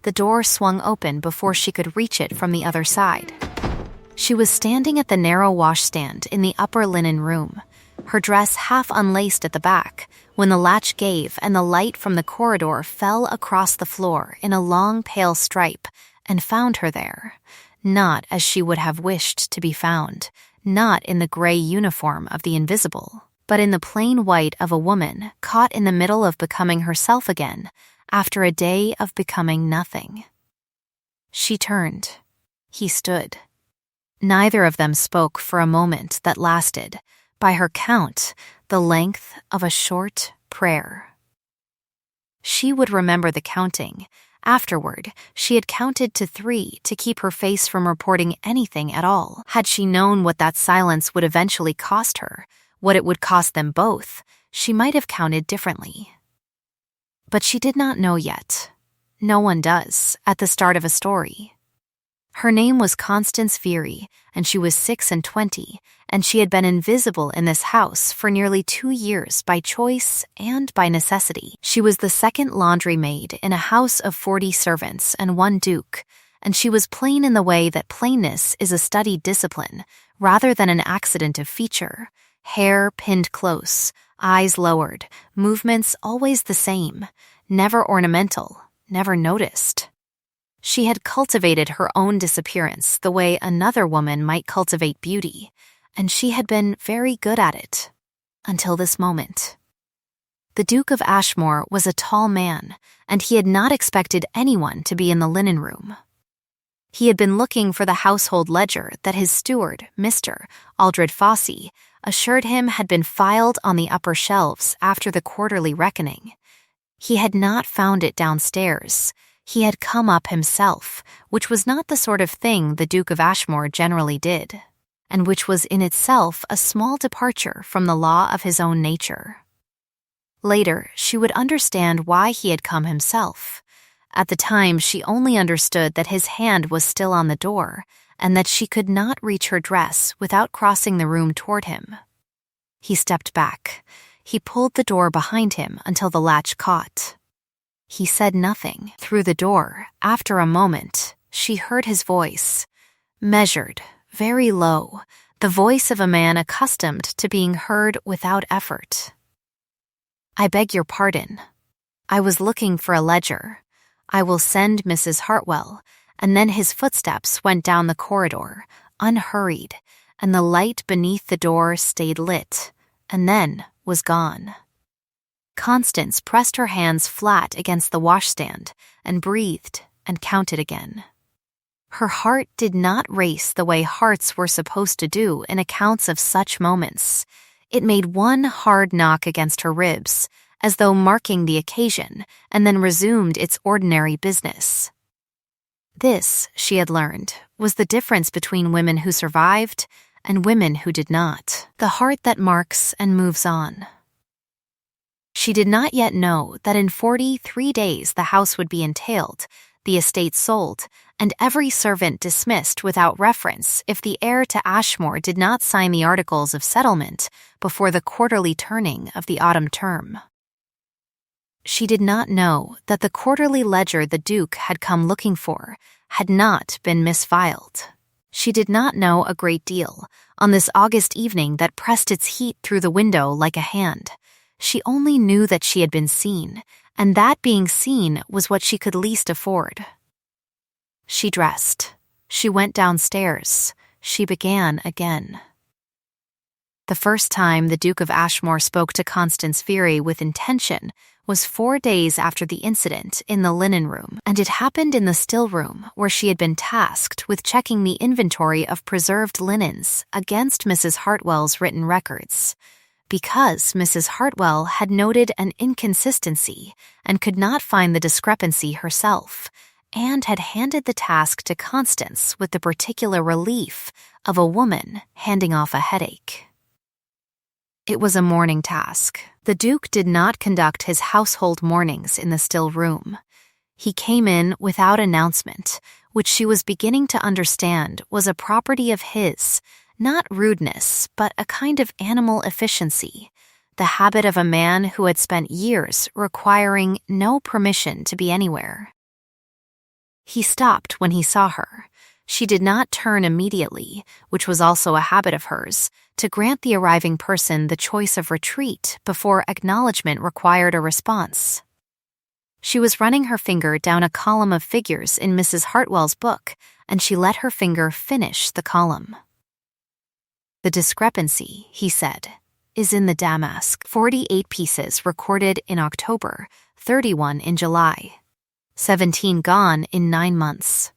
the door swung open before she could reach it from the other side. She was standing at the narrow washstand in the upper linen room, her dress half unlaced at the back, when the latch gave and the light from the corridor fell across the floor in a long pale stripe and found her there, not as she would have wished to be found, not in the gray uniform of the invisible, but in the plain white of a woman caught in the middle of becoming herself again after a day of becoming nothing. She turned. He stood. Neither of them spoke for a moment that lasted, by her count, the length of a short prayer. She would remember the counting. Afterward, she had counted to 3 to keep her face from reporting anything at all. Had she known what that silence would eventually cost her, what it would cost them both, she might have counted differently. But she did not know yet. No one does, at the start of a story. Her name was Constance Feary, and she was 26, and she had been invisible in this house for nearly 2 years by choice and by necessity. She was the second laundry maid in a house of 40 servants and 1 duke, and she was plain in the way that plainness is a studied discipline rather than an accident of feature. Hair pinned close, eyes lowered, movements always the same, never ornamental, never noticed. She had cultivated her own disappearance the way another woman might cultivate beauty, and she had been very good at it, until this moment. The Duke of Ashmore was a tall man, and he had not expected anyone to be in the linen room. He had been looking for the household ledger that his steward, Mr. Aldred Fossey, assured him had been filed on the upper shelves after the quarterly reckoning. He had not found it downstairs. He had come up himself, which was not the sort of thing the Duke of Ashmore generally did, and which was in itself a small departure from the law of his own nature. Later, she would understand why he had come himself. At the time, she only understood that his hand was still on the door, and that she could not reach her dress without crossing the room toward him. He stepped back. He pulled the door behind him until the latch caught. He said nothing. Through the door, after a moment, she heard his voice, measured, very low, the voice of a man accustomed to being heard without effort. "I beg your pardon. I was looking for a ledger. I will send Mrs. Hartwell," and then his footsteps went down the corridor, unhurried, and the light beneath the door stayed lit, and then was gone. Constance pressed her hands flat against the washstand and breathed and counted again. Her heart did not race the way hearts were supposed to do in accounts of such moments. It made one hard knock against her ribs, as though marking the occasion, and then resumed its ordinary business. This, she had learned, was the difference between women who survived and women who did not. The heart that marks and moves on. She did not yet know that in 43 days the house would be entailed, the estate sold, and every servant dismissed without reference if the heir to Ashmore did not sign the articles of settlement before the quarterly turning of the autumn term. She did not know that the quarterly ledger the Duke had come looking for had not been misfiled. She did not know a great deal on this August evening that pressed its heat through the window like a hand. She only knew that she had been seen, and that being seen was what she could least afford. She dressed. She went downstairs. She began again. The first time the Duke of Ashmore spoke to Constance Feary with intention was 4 days after the incident in the linen room, and it happened in the still room where she had been tasked with checking the inventory of preserved linens against Mrs. Hartwell's written records. Because Mrs. Hartwell had noted an inconsistency and could not find the discrepancy herself, and had handed the task to Constance with the particular relief of a woman handing off a headache. It was a morning task. The Duke did not conduct his household mornings in the still room. He came in without announcement, which she was beginning to understand was a property of his, not rudeness, but a kind of animal efficiency, the habit of a man who had spent years requiring no permission to be anywhere. He stopped when he saw her. She did not turn immediately, which was also a habit of hers, to grant the arriving person the choice of retreat before acknowledgement required a response. She was running her finger down a column of figures in Mrs. Hartwell's book, and she let her finger finish the column. "The discrepancy," he said, "is in the damask. 48 pieces recorded in October, 31 in July. 17 gone in 9 months.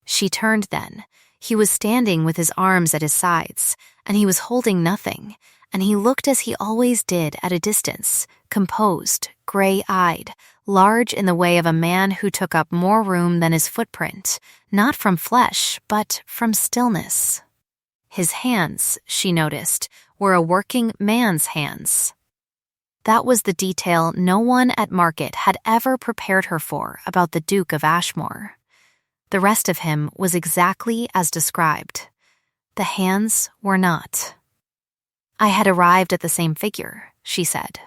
She turned then. He was standing with his arms at his sides, and he was holding nothing, and he looked as he always did at a distance, composed, gray-eyed, large in the way of a man who took up more room than his footprint, not from flesh, but from stillness. His hands, she noticed, were a working man's hands. That was the detail no one at market had ever prepared her for about the Duke of Ashmore. The rest of him was exactly as described. The hands were not. "I had arrived at the same figure," she said.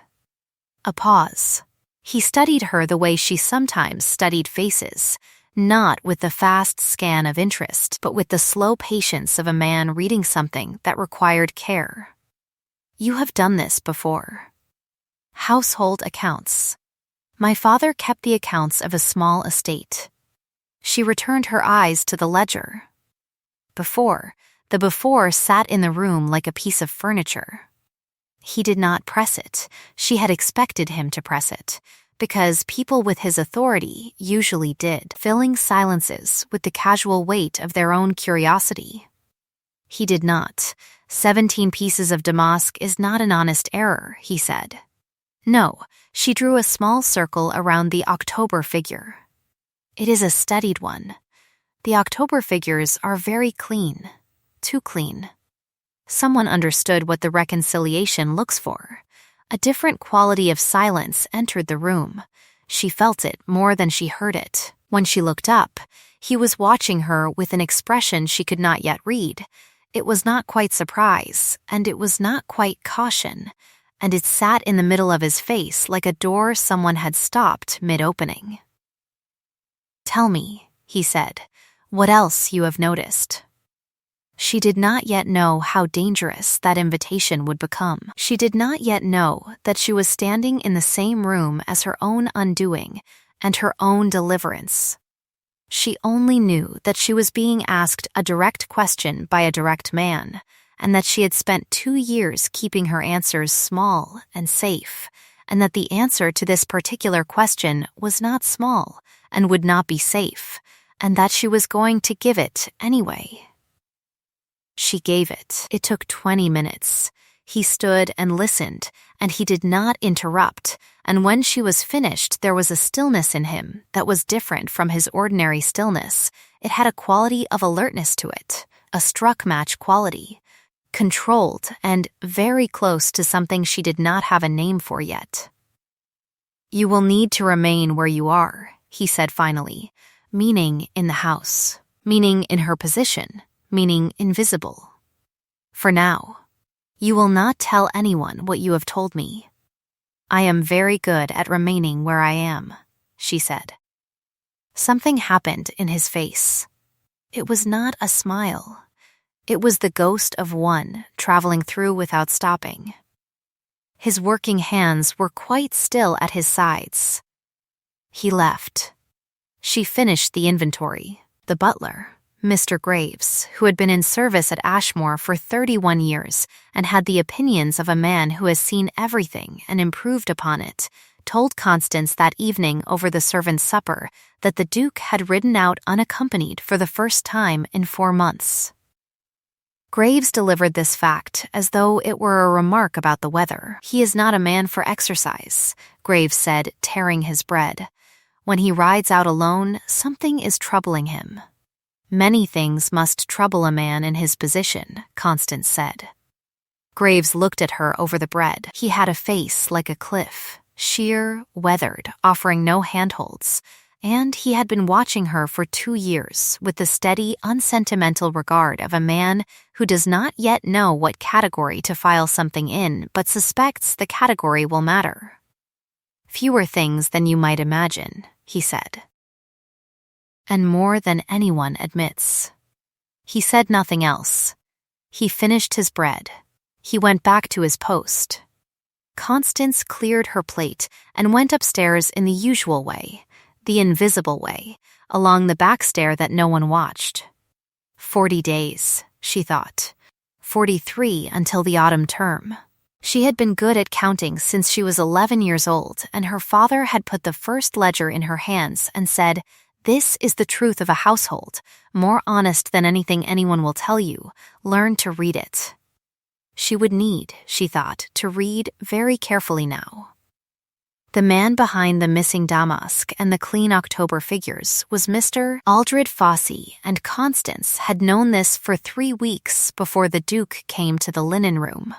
A pause. He studied her the way she sometimes studied faces, not with the fast scan of interest, but with the slow patience of a man reading something that required care. "You have done this before." "Household accounts. My father kept the accounts of a small estate." She returned her eyes to the ledger. The before sat in the room like a piece of furniture. He did not press it. She had expected him to press it, because people with his authority usually did, filling silences with the casual weight of their own curiosity. He did not. 17 pieces of damask is not an honest error, he said. No, she drew a small circle around the October figure. It is a studied one. The October figures are very clean, too clean. Someone understood what the reconciliation looks for. A different quality of silence entered the room. She felt it more than she heard it. When she looked up, he was watching her with an expression she could not yet read. It was not quite surprise, and it was not quite caution, and it sat in the middle of his face like a door someone had stopped mid-opening. "Tell me," he said, "what else you have noticed." She did not yet know how dangerous that invitation would become. She did not yet know that she was standing in the same room as her own undoing and her own deliverance. She only knew that she was being asked a direct question by a direct man, and that she had spent 2 years keeping her answers small and safe, and that the answer to this particular question was not small and would not be safe, and that she was going to give it anyway. She gave it. It took 20 minutes. He stood and listened, and he did not interrupt, and when she was finished, there was a stillness in him that was different from his ordinary stillness. It had a quality of alertness to it, a struck-match quality, controlled and very close to something she did not have a name for yet. "You will need to remain where you are," he said finally, meaning in the house, meaning in her position, meaning invisible. "For now. You will not tell anyone what you have told me." "I am very good at remaining where I am," she said. Something happened in his face. It was not a smile. It was the ghost of one traveling through without stopping. His working hands were quite still at his sides. He left. She finished the inventory. The butler, Mr. Graves, who had been in service at Ashmore for 31 years and had the opinions of a man who has seen everything and improved upon it, told Constance that evening over the servants' supper that the Duke had ridden out unaccompanied for the first time in 4 months. Graves delivered this fact as though it were a remark about the weather. "He is not a man for exercise," Graves said, tearing his bread. "When he rides out alone, something is troubling him." "Many things must trouble a man in his position," Constance said. Graves looked at her over the bread. He had a face like a cliff, sheer, weathered, offering no handholds, and he had been watching her for 2 years with the steady, unsentimental regard of a man who does not yet know what category to file something in but suspects the category will matter. "Fewer things than you might imagine," he said. and more than anyone admits. He said nothing else. He finished his bread. He went back to his post. Constance cleared her plate and went upstairs in the usual way, the invisible way, along the back stair that no one watched. 40 days, she thought. 43 until the autumn term. She had been good at counting since she was 11 years old, and her father had put the first ledger in her hands and said, "This is the truth of a household, more honest than anything anyone will tell you. Learn to read it." She would need, she thought, to read very carefully now. The man behind the missing damask and the clean October figures was Mr. Aldred Fossey, and Constance had known this for 3 weeks before the Duke came to the linen room.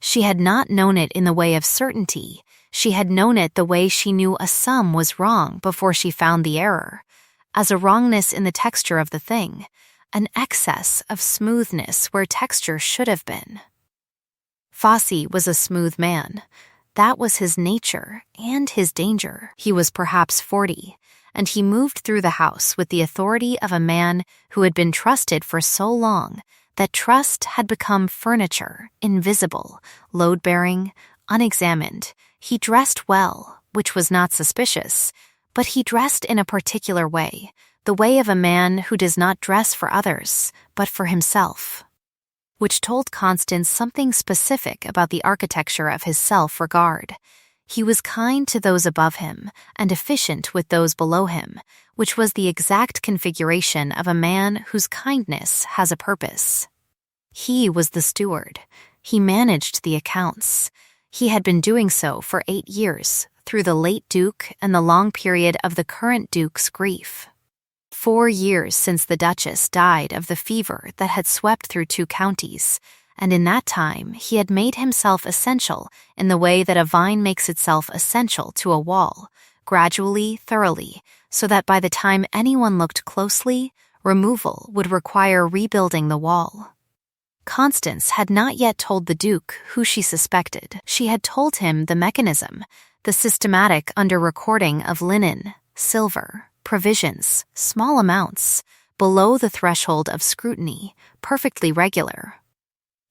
She had not known it in the way of certainty. She had known it the way she knew a sum was wrong before she found the error, as a wrongness in the texture of the thing, an excess of smoothness where texture should have been. Fossey was a smooth man. That was his nature and his danger. He was perhaps 40, and he moved through the house with the authority of a man who had been trusted for so long that trust had become furniture, invisible, load-bearing, unexamined. He dressed well, which was not suspicious, but he dressed in a particular way, the way of a man who does not dress for others, but for himself, which told Constance something specific about the architecture of his self-regard. He was kind to those above him and efficient with those below him, which was the exact configuration of a man whose kindness has a purpose. He was the steward. He managed the accounts. He had been doing so for 8 years, through the late Duke and the long period of the current Duke's grief. 4 years since the Duchess died of the fever that had swept through 2 counties, and in that time he had made himself essential in the way that a vine makes itself essential to a wall, gradually, thoroughly, so that by the time anyone looked closely, removal would require rebuilding the wall. Constance had not yet told the Duke who she suspected. She had told him the mechanism, the systematic under-recording of linen, silver, provisions, small amounts, below the threshold of scrutiny, perfectly regular.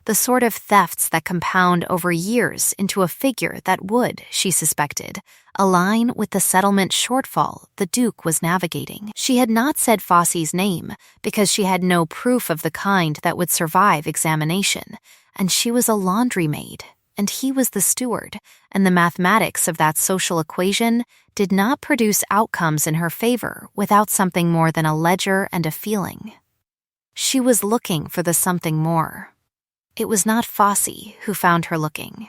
The sort of thefts that compound over years into a figure that would, she suspected, align with the settlement shortfall the Duke was navigating. She had not said Fossey's name because she had no proof of the kind that would survive examination, and she was a laundry maid, and he was the steward, and the mathematics of that social equation did not produce outcomes in her favor without something more than a ledger and a feeling. She was looking for the something more. It was not Fossey who found her looking.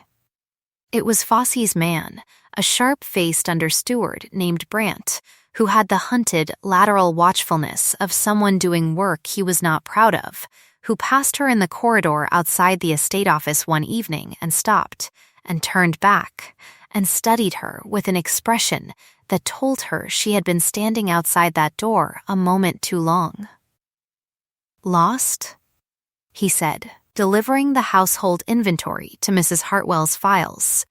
It was Fossey's man, a sharp-faced under-steward named Brant, who had the hunted, lateral watchfulness of someone doing work he was not proud of, who passed her in the corridor outside the estate office one evening and stopped, and turned back, and studied her with an expression that told her she had been standing outside that door a moment too long. "Lost?" he said, delivering the household inventory to Mrs. Hartwell's files.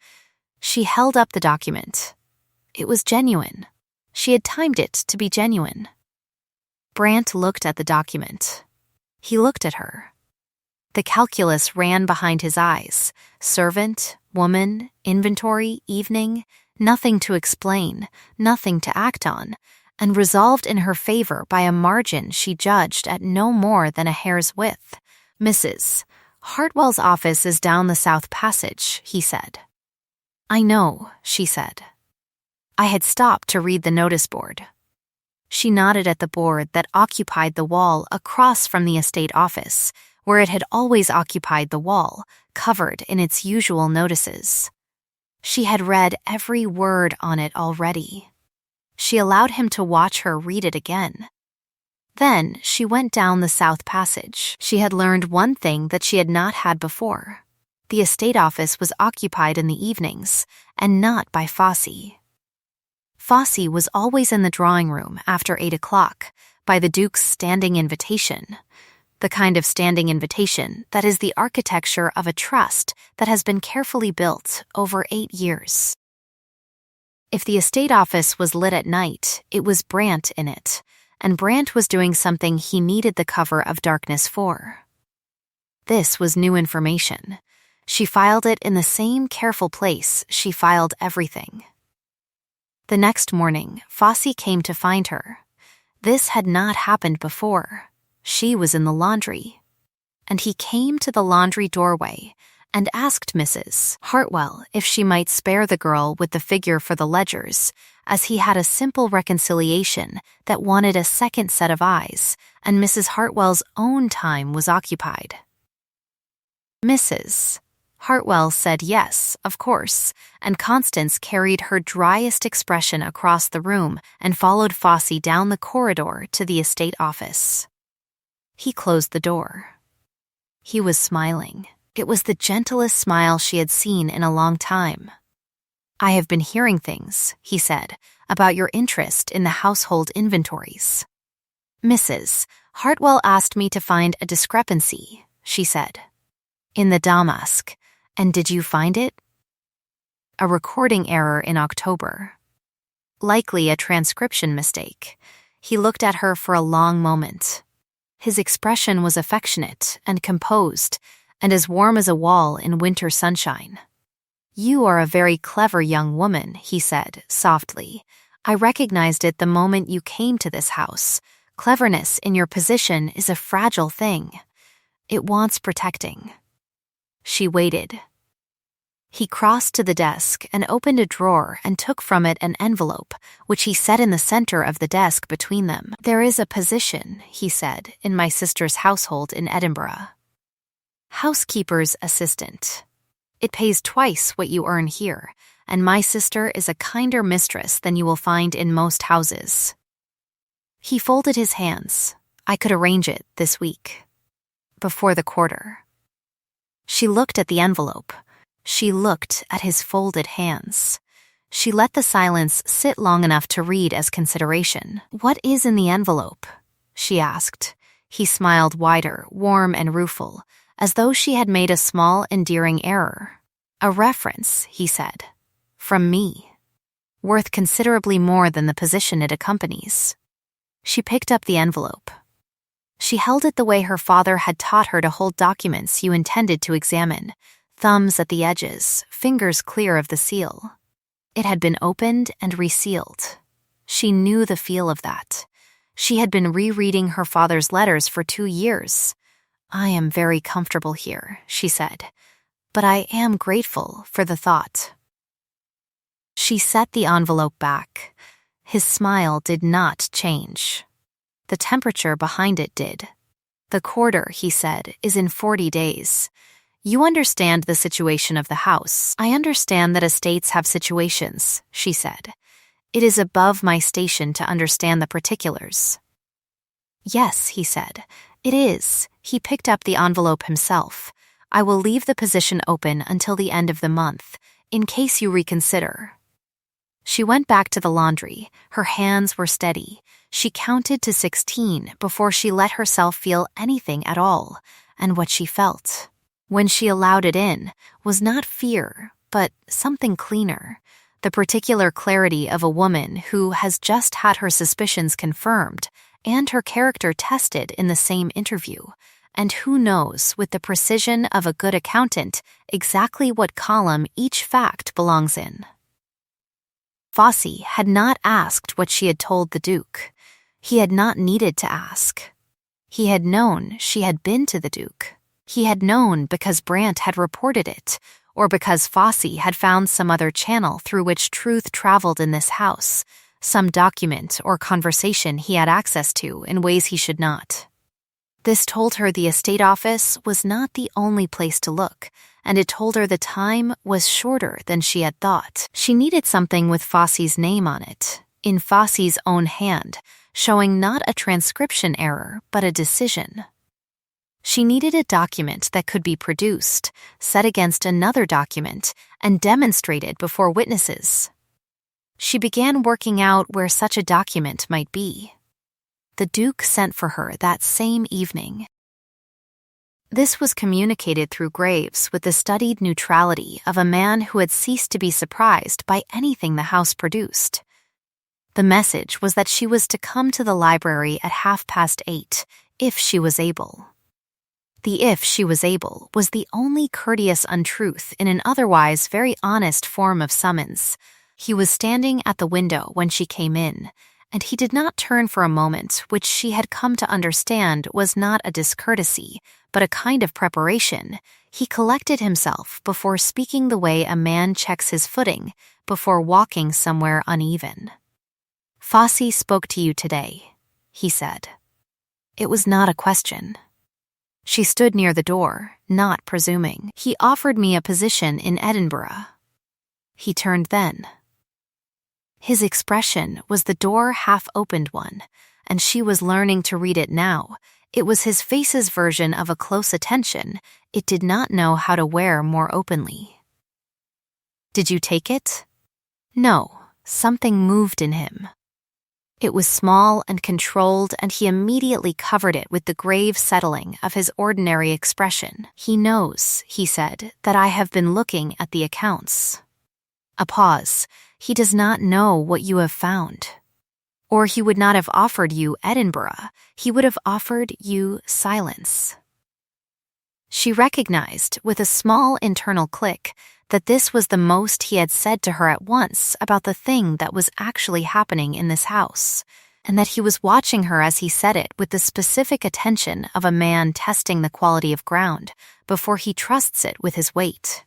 She held up the document. It was genuine. She had timed it to be genuine. Brant looked at the document. He looked at her. The calculus ran behind his eyes. Servant, woman, inventory, evening, nothing to explain, nothing to act on, and resolved in her favor by a margin she judged at no more than a hair's width. "Mrs. Hartwell's office is down the South Passage," he said. "I know," she said. I had stopped to read the notice board. She nodded at the board that occupied the wall across from the estate office, where it had always occupied the wall, covered in its usual notices. She had read every word on it already. She allowed him to watch her read it again. Then she went down the South Passage. She had learned one thing that she had not had before. The estate office was occupied in the evenings, and not by Fossey. Fossey was always in the drawing room after 8 o'clock, by the Duke's standing invitation. The kind of standing invitation that is the architecture of a trust that has been carefully built over 8 years. If the estate office was lit at night, it was Brant in it, and Brant was doing something he needed the cover of darkness for. This was new information. She filed it in the same careful place she filed everything. The next morning, Fosse came to find her. This had not happened before. She was in the laundry. And he came to the laundry doorway and asked Mrs. Hartwell if she might spare the girl with the figure for the ledgers, as he had a simple reconciliation that wanted a second set of eyes, and Mrs. Hartwell's own time was occupied. Mrs. Hartwell said yes, of course, and Constance carried her driest expression across the room and followed Fosse down the corridor to the estate office. He closed the door. He was smiling. It was the gentlest smile she had seen in a long time. "I have been hearing things," he said, "about your interest in the household inventories." "Mrs. Hartwell asked me to find a discrepancy," she said. "In the damask. And did you find it?" "A recording error in October. Likely a transcription mistake." He looked at her for a long moment. His expression was affectionate and composed, and as warm as a wall in winter sunshine. "You are a very clever young woman," he said, softly. "I recognized it the moment you came to this house. Cleverness in your position is a fragile thing. It wants protecting." She waited. He crossed to the desk and opened a drawer and took from it an envelope, which he set in the center of the desk between them. "There is a position," he said, "in my sister's household in Edinburgh. Housekeeper's assistant. It pays twice what you earn here, and my sister is a kinder mistress than you will find in most houses." He folded his hands. "I could arrange it this week. Before the quarter." She looked at the envelope. She looked at his folded hands. She let the silence sit long enough to read as consideration. "What is in the envelope?" she asked. He smiled wider, warm and rueful, as though she had made a small, endearing error. "A reference," he said. "From me. Worth considerably more than the position it accompanies." She picked up the envelope. She held it the way her father had taught her to hold documents you intended to examine, thumbs at the edges, fingers clear of the seal. It had been opened and resealed. She knew the feel of that. She had been rereading her father's letters for 2 years. "I am very comfortable here," she said, "but I am grateful for the thought." She set the envelope back. His smile did not change. The temperature behind it did. "The quarter," he said, "is in 40 days. You understand the situation of the house." "I understand that estates have situations," she said. "It is above my station to understand the particulars." "Yes," he said, "it is." He picked up the envelope himself. "I will leave the position open until the end of the month, in case you reconsider." She went back to the laundry. Her hands were steady. She counted to 16 before she let herself feel anything at all, and what she felt, when she allowed it in, was not fear, but something cleaner. The particular clarity of a woman who has just had her suspicions confirmed and her character tested in the same interview, and who knows, with the precision of a good accountant, exactly what column each fact belongs in. Fosse had not asked what she had told the Duke. He had not needed to ask. He had known she had been to the Duke. He had known because Brant had reported it, or because Fosse had found some other channel through which truth traveled in this house, some document or conversation he had access to in ways he should not. This told her the estate office was not the only place to look, and it told her the time was shorter than she had thought. She needed something with Fosse's name on it, in Fosse's own hand, showing not a transcription error, but a decision. She needed a document that could be produced, set against another document, and demonstrated before witnesses. She began working out where such a document might be. The Duke sent for her that same evening. This was communicated through Graves with the studied neutrality of a man who had ceased to be surprised by anything the house produced. The message was that she was to come to the library at 8:30, if she was able. The "if she was able" was the only courteous untruth in an otherwise very honest form of summons. He was standing at the window when she came in, and he did not turn for a moment, which she had come to understand was not a discourtesy, but a kind of preparation. He collected himself before speaking the way a man checks his footing before walking somewhere uneven. "Fosse spoke to you today," he said. It was not a question. She stood near the door, not presuming. "He offered me a position in Edinburgh." He turned then. His expression was the door half-opened one, and she was learning to read it now. It was his face's version of a close attention it did not know how to wear more openly. "Did you take it?" No, something moved in him. It was small and controlled, and he immediately covered it with the grave settling of his ordinary expression. "He knows," he said, "that I have been looking at the accounts." A pause. "He does not know what you have found. Or he would not have offered you Edinburgh. He would have offered you silence." She recognized, with a small internal click, that this was the most he had said to her at once about the thing that was actually happening in this house, and that he was watching her as he said it with the specific attention of a man testing the quality of ground before he trusts it with his weight.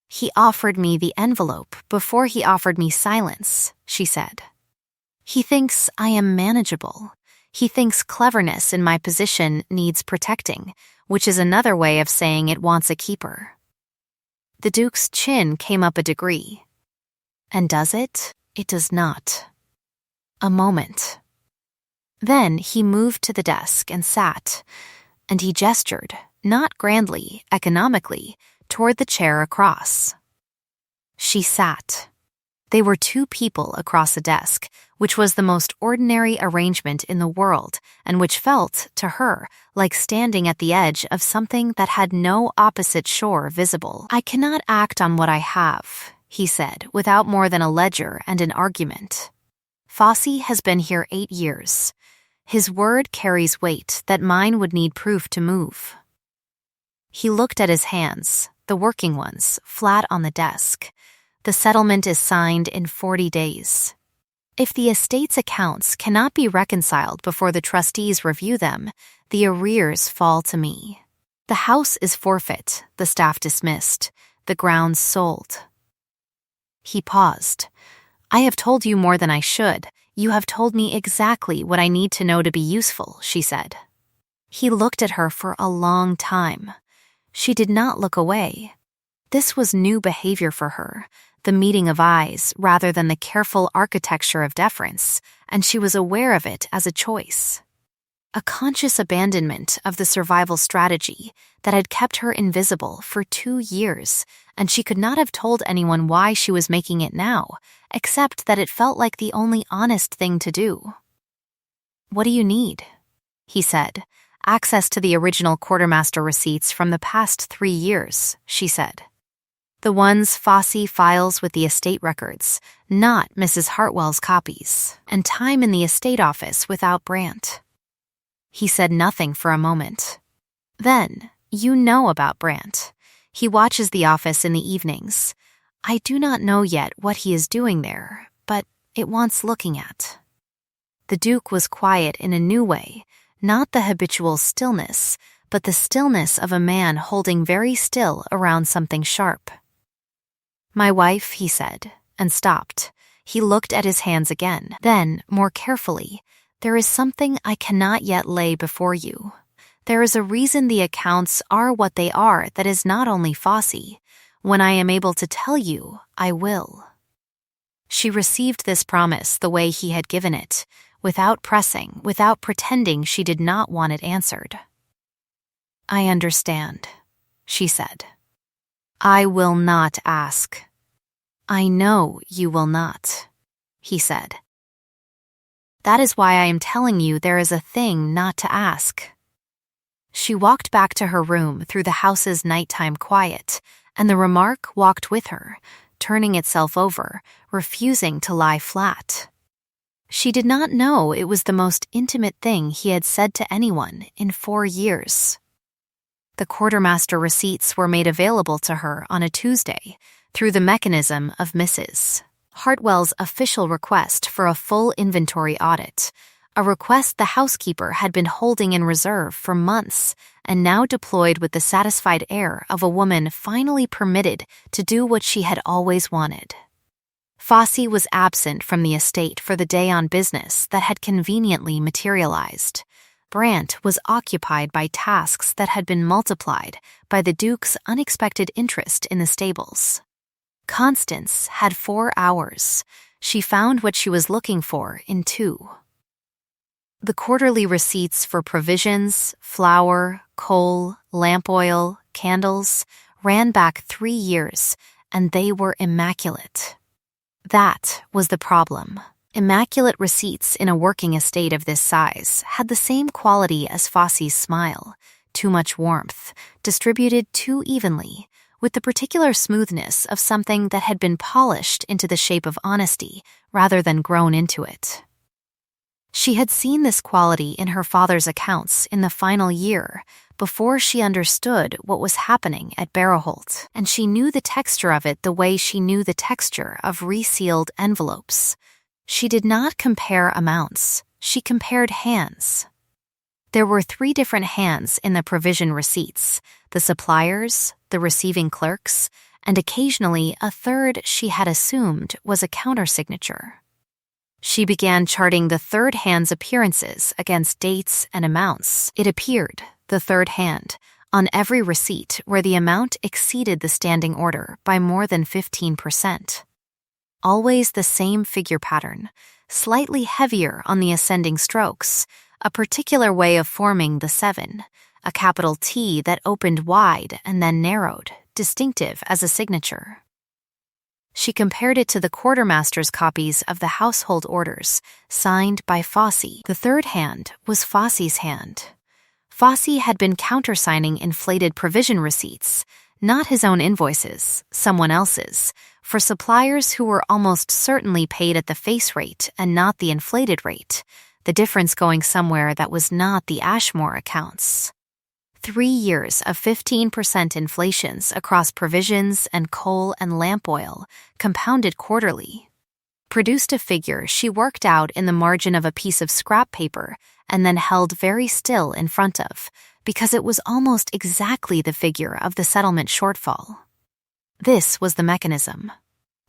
"He offered me the envelope before he offered me silence," she said. "He thinks I am manageable. He thinks cleverness in my position needs protecting, which is another way of saying it wants a keeper." The Duke's chin came up a degree. "And does it? It does not." A moment. Then he moved to the desk and sat, and he gestured, not grandly, economically, toward the chair across. She sat. They were two people across a desk, which was the most ordinary arrangement in the world, and which felt, to her, like standing at the edge of something that had no opposite shore visible. "I cannot act on what I have," he said, without more than a ledger and an argument. "Fosse has been here 8 years. His word carries weight that mine would need proof to move." He looked at his hands, the working ones, flat on the desk. "The settlement is signed in 40 days. If the estate's accounts cannot be reconciled before the trustees review them, the arrears fall to me. The house is forfeit, the staff dismissed, the grounds sold." He paused. "I have told you more than I should. You have told me exactly what I need to know to be useful," she said. He looked at her for a long time. She did not look away. This was new behavior for her, the meeting of eyes rather than the careful architecture of deference, and she was aware of it as a choice. A conscious abandonment of the survival strategy that had kept her invisible for 2 years, and she could not have told anyone why she was making it now, except that it felt like the only honest thing to do. "What do you need?" he said. "Access to the original quartermaster receipts from the past 3 years, she said. "The ones Fosse files with the estate records, not Mrs. Hartwell's copies, and time in the estate office without Brandt." He said nothing for a moment. "Then, you know about Brandt. He watches the office in the evenings. I do not know yet what he is doing there, but it wants looking at." The Duke was quiet in a new way, not the habitual stillness, but the stillness of a man holding very still around something sharp. "My wife," he said, and stopped. He looked at his hands again. Then, more carefully, "There is something I cannot yet lay before you. There is a reason the accounts are what they are that is not only Fosse. When I am able to tell you, I will." She received this promise the way he had given it, without pressing, without pretending she did not want it answered. "I understand," she said. "I will not ask." "I know you will not," he said. "That is why I am telling you there is a thing not to ask." She walked back to her room through the house's nighttime quiet, and the remark walked with her, turning itself over, refusing to lie flat. She did not know it was the most intimate thing he had said to anyone in 4 years. The quartermaster receipts were made available to her on a Tuesday through the mechanism of Mrs. Hartwell's official request for a full inventory audit, a request the housekeeper had been holding in reserve for months and now deployed with the satisfied air of a woman finally permitted to do what she had always wanted. Fossey was absent from the estate for the day on business that had conveniently materialized. Brant was occupied by tasks that had been multiplied by the Duke's unexpected interest in the stables. Constance had 4 hours. She found what she was looking for in 2. The quarterly receipts for provisions, flour, coal, lamp oil, candles ran back 3 years, and they were immaculate. That was the problem. Immaculate receipts in a working estate of this size had the same quality as Fossey's smile, too much warmth, distributed too evenly, with the particular smoothness of something that had been polished into the shape of honesty rather than grown into it. She had seen this quality in her father's accounts in the final year, before she understood what was happening at Barrowholt, and she knew the texture of it the way she knew the texture of resealed envelopes. She did not compare amounts, she compared hands. There were 3 different hands in the provision receipts: the suppliers, the receiving clerks, and occasionally a third she had assumed was a countersignature. She began charting the third hand's appearances against dates and amounts. It appeared, the third hand, on every receipt where the amount exceeded the standing order by more than 15%. Always the same figure pattern, slightly heavier on the ascending strokes, a particular way of forming the 7, a capital T that opened wide and then narrowed, distinctive as a signature. She compared it to the quartermaster's copies of the household orders, signed by Fossey. The third hand was Fossey's hand. Fossey had been countersigning inflated provision receipts, not his own invoices, someone else's, for suppliers who were almost certainly paid at the face rate and not the inflated rate, the difference going somewhere that was not the Ashmore accounts. 3 years of 15% inflations across provisions and coal and lamp oil, compounded quarterly, produced a figure she worked out in the margin of a piece of scrap paper and then held very still in front of, because it was almost exactly the figure of the settlement shortfall. This was the mechanism.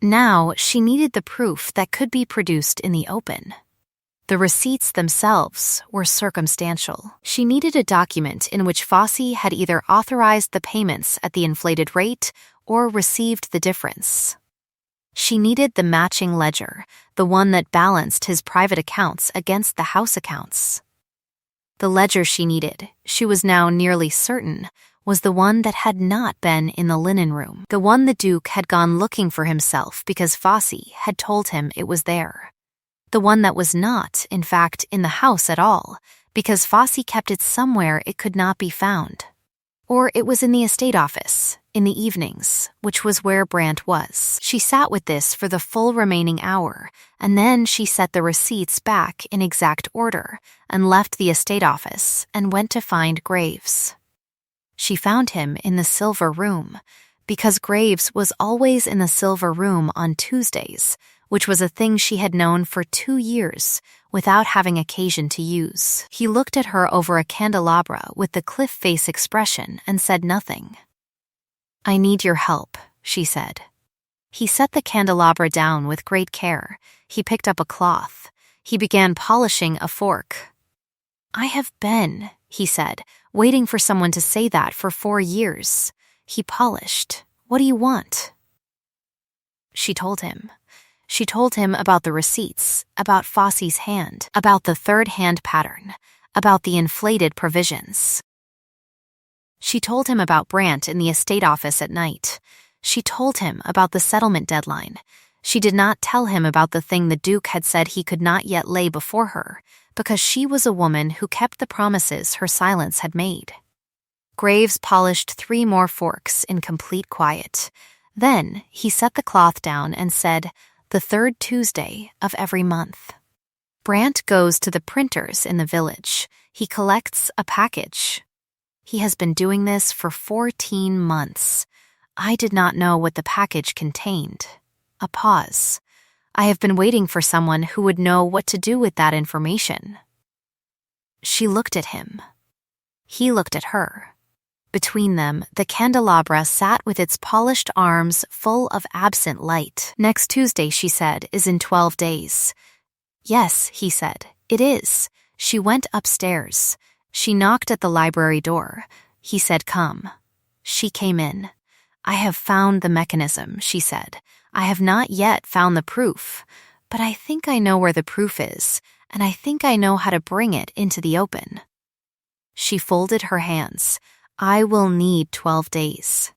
Now she needed the proof that could be produced in the open. The receipts themselves were circumstantial. She needed a document in which Fossey had either authorized the payments at the inflated rate or received the difference. She needed the matching ledger, the one that balanced his private accounts against the house accounts. The ledger she needed, she was now nearly certain, was the one that had not been in the linen room, the one the Duke had gone looking for himself because Fossey had told him it was there. The one that was not, in fact, in the house at all, because Fossey kept it somewhere it could not be found. Or it was in the estate office, in the evenings, which was where Brant was. She sat with this for the full remaining hour, and then she set the receipts back in exact order, and left the estate office, and went to find Graves. She found him in the silver room, because Graves was always in the silver room on Tuesdays, which was a thing she had known for 2 years without having occasion to use. He looked at her over a candelabra with the cliff face expression and said nothing. "I need your help," she said. He set the candelabra down with great care. He picked up a cloth. He began polishing a fork. "I have been," he said, "waiting for someone to say that for 4 years." He polished. "What do you want?" She told him. She told him about the receipts, about Fossey's hand, about the third hand pattern, about the inflated provisions. She told him about Brant in the estate office at night. She told him about the settlement deadline. She did not tell him about the thing the Duke had said he could not yet lay before her, because she was a woman who kept the promises her silence had made. Graves polished 3 more forks in complete quiet. Then he set the cloth down and said, "The 3rd Tuesday of every month." Brant goes to the printers in the village. He collects a package. He has been doing this for 14 months. I did not know what the package contained. A pause. I have been waiting for someone who would know what to do with that information. She looked at him. He looked at her. Between them, the candelabra sat with its polished arms full of absent light. Next Tuesday, she said, is in 12 days. Yes, he said, it is. She went upstairs. She knocked at the library door. He said, come. She came in. I have found the mechanism, she said. I have not yet found the proof, but I think I know where the proof is, and I think I know how to bring it into the open. She folded her hands. I will need 12 days.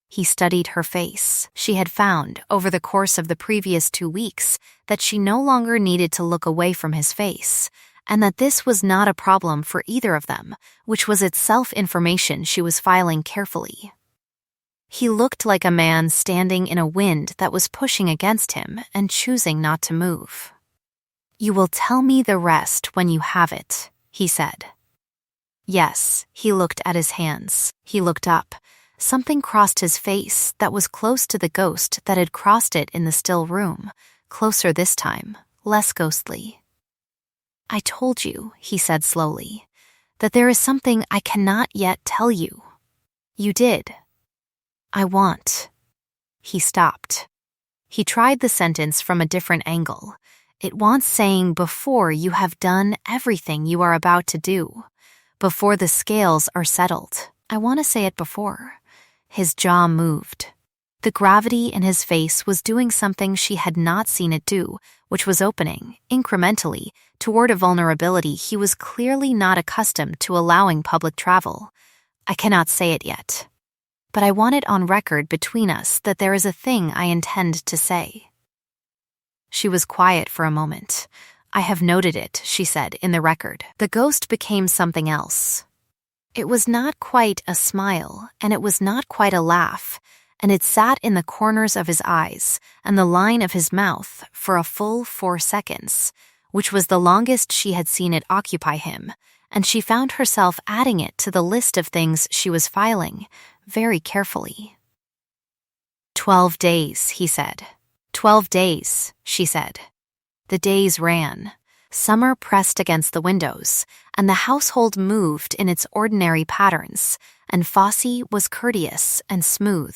He studied her face. She had found, over the course of the previous 2 weeks, that she no longer needed to look away from his face, and that this was not a problem for either of them, which was itself information she was filing carefully. He looked like a man standing in a wind that was pushing against him and choosing not to move. You will tell me the rest when you have it, he said. Yes, he looked at his hands. He looked up. Something crossed his face that was close to the ghost that had crossed it in the still room, closer this time, less ghostly. I told you, he said slowly, that there is something I cannot yet tell you. You did. I want. He stopped. He tried the sentence from a different angle. It wants saying before you have done everything you are about to do. Before the scales are settled. I want to say it before. His jaw moved. The gravity in his face was doing something she had not seen it do, which was opening, incrementally, toward a vulnerability he was clearly not accustomed to allowing public travel. I cannot say it yet. But I want it on record between us that there is a thing I intend to say. She was quiet for a moment. I have noted it, she said, in the record. The ghost became something else. It was not quite a smile, and it was not quite a laugh, and it sat in the corners of his eyes and the line of his mouth for a full 4 seconds, which was the longest she had seen it occupy him, and she found herself adding it to the list of things she was filing, very carefully. 12 days, he said. 12 days, she said. The days ran. Summer pressed against the windows, and the household moved in its ordinary patterns, and Fosse was courteous and smooth,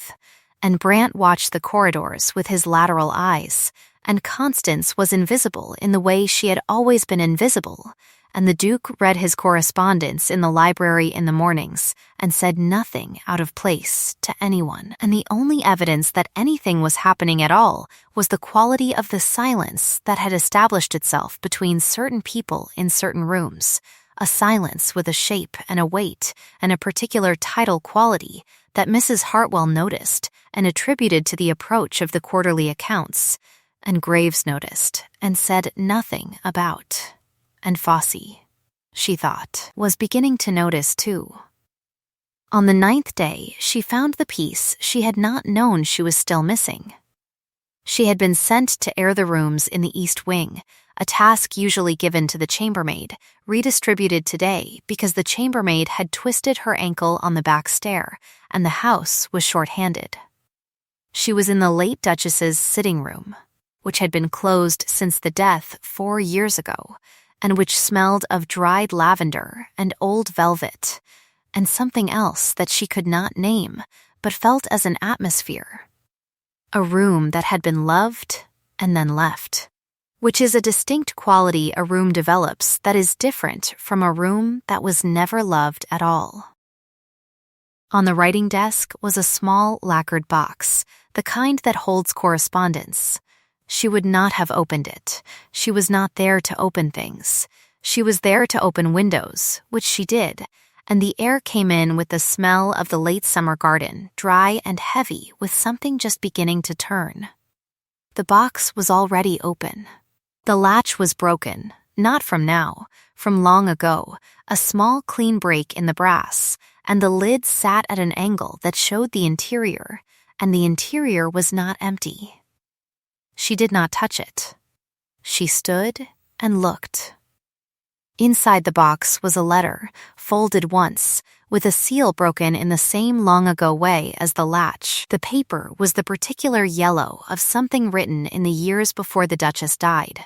and Brant watched the corridors with his lateral eyes, and Constance was invisible in the way she had always been invisible, and the Duke read his correspondence in the library in the mornings and said nothing out of place to anyone. And the only evidence that anything was happening at all was the quality of the silence that had established itself between certain people in certain rooms, a silence with a shape and a weight and a particular tidal quality that Mrs. Hartwell noticed and attributed to the approach of the quarterly accounts, and Graves noticed and said nothing about. And Fosse, she thought, was beginning to notice too. On the 9th day, she found the piece she had not known she was still missing. She had been sent to air the rooms in the East Wing, a task usually given to the chambermaid, redistributed today because the chambermaid had twisted her ankle on the back stair, and the house was short-handed. She was in the late Duchess's sitting room, which had been closed since the death 4 years ago, and which smelled of dried lavender and old velvet, and something else that she could not name, but felt as an atmosphere. A room that had been loved and then left, which is a distinct quality a room develops that is different from a room that was never loved at all. On the writing desk was a small lacquered box, the kind that holds correspondence. She would not have opened it. She was not there to open things. She was there to open windows, which she did, and the air came in with the smell of the late summer garden, dry and heavy with something just beginning to turn. The box was already open. The latch was broken, not from now, from long ago, a small clean break in the brass, and the lid sat at an angle that showed the interior, and the interior was not empty. She did not touch it. She stood and looked. Inside the box was a letter, folded once, with a seal broken in the same long-ago way as the latch. The paper was the particular yellow of something written in the years before the Duchess died.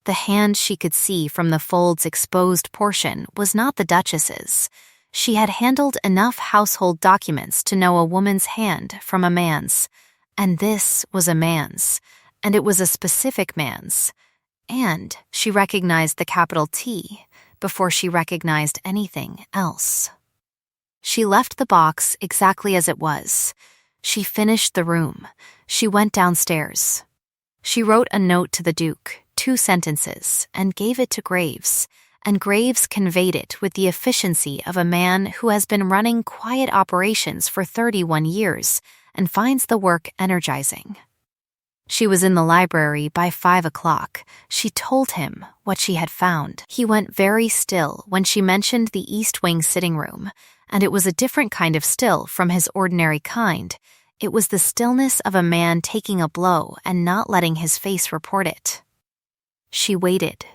The hand she could see from the fold's exposed portion was not the Duchess's. She had handled enough household documents to know a woman's hand from a man's, and this was a man's, and it was a specific man's. And she recognized the capital T before she recognized anything else. She left the box exactly as it was. She finished the room. She went downstairs. She wrote a note to the Duke, 2 sentences, and gave it to Graves, and Graves conveyed it with the efficiency of a man who has been running quiet operations for 31 years and finds the work energizing. She was in the library by 5 o'clock. She told him what she had found. He went very still when she mentioned the East Wing sitting room, and it was a different kind of still from his ordinary kind. It was the stillness of a man taking a blow and not letting his face report it. She waited.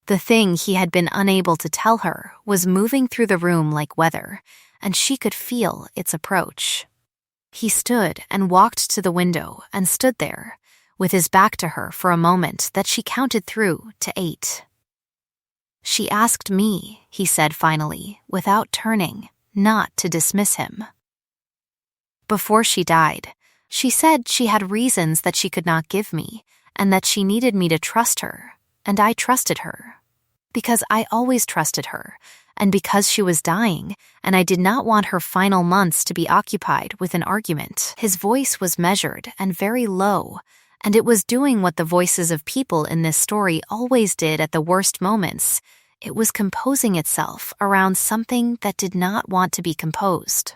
The thing he had been unable to tell her was moving through the room like weather, and she could feel its approach. He stood and walked to the window and stood there, with his back to her for a moment that she counted through to 8. She asked me, he said finally, without turning, not to dismiss him. Before she died, she said she had reasons that she could not give me, and that she needed me to trust her, and I trusted her. Because I always trusted her, and because she was dying, and I did not want her final months to be occupied with an argument. His voice was measured and very low, and it was doing what the voices of people in this story always did at the worst moments. It was composing itself around something that did not want to be composed.